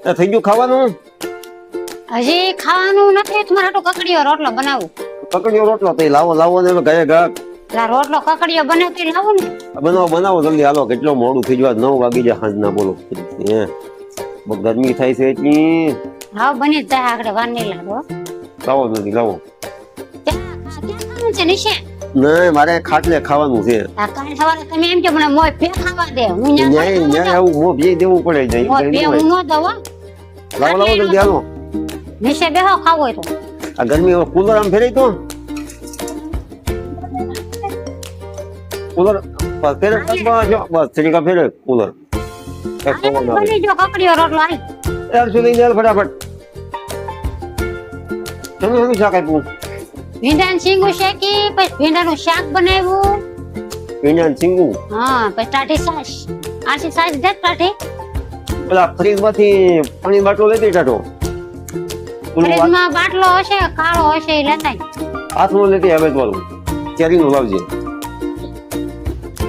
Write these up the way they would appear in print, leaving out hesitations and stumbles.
થઈ ગયું ખાવાનું? હજી ખાવાનું નથી. તમારે તો કકડીયો રોટલો બનાવું. કકડીયો રોટલો તો લાવો લાવો ને ઘરે ઘર રોટલો કકડીયો બનાવતી લાવો ને. બનાવો જલ્દી હાલો. કેટલો મોડું થઈ ગયું, 9 વાગી જાય સાંજના. બોલો બહુ ગરમી થાય છે એટલી. હા બની જાય આગળ વાર નહીં લાગો. લાવો જલ્દી લાવો. ક્યાં છે નિશે? નહીં મારે ખાટલે ખાવાનું છે. કાલ સવારે તમે એમ કે મને મોય પે ખાવા દે. હું ન્યાય આવું હું ભી દેવું પડે જાય. મોય પે હું નો દઉં. લાવો જલ્દી હાલો. નિશે બેહો ખાવો હોય તો. આ ગરમી કુલર આમ ફેરાય તો કુલર ફેરે બસ તરીકા ફેરે કુલર. બની જો કકડીયો રોટલો આઈ. યાર સુધી ચાલ ફટાફટ. તમે શું શાક આપ્યું? ભીંડાનું શીંગું શેકી, પછી ભીંડાનું શાક બનાવ્યું. ભીંડાનું શીંગું? હા, પછી ટાઢી છાશ. આછી છાશ દે ટાઢી. પેલા ફ્રીજ માંથી પાણી બાટલો લેતી ટાઢો. ફ્રીજમાં બાટલો હશે, કાળો હશે એ લેતા. હાથમાં લેતી હવે વાળું. કેરીનું લાવજે.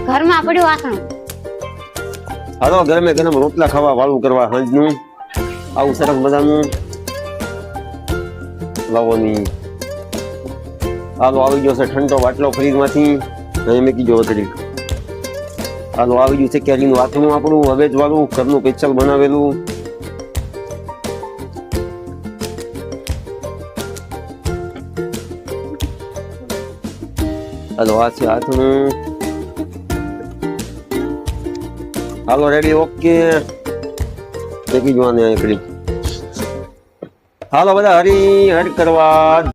ઘરમાં પડ્યું આસણ. હાલો ગરમે ગરમ રોટલા ખાવા વાળું કરવા સાંજનું. આવું સરસ મજાનું લાવવાની. હાલો આવી ગયો છે ઠંડો બાટલો ફ્રીજ માંથી. મેં કીધું વતરી. હાલો આવી ગયું છે કેરીનું આથણું આપણું હવે જ વાળું ઘરનું સ્પેશિયલ બનાવેલું. હાલો આ છે આથણું. હાલો રેડી ઓકે. દેખી જોવાને એકડી. હાલો બધા હરી હર કરવા.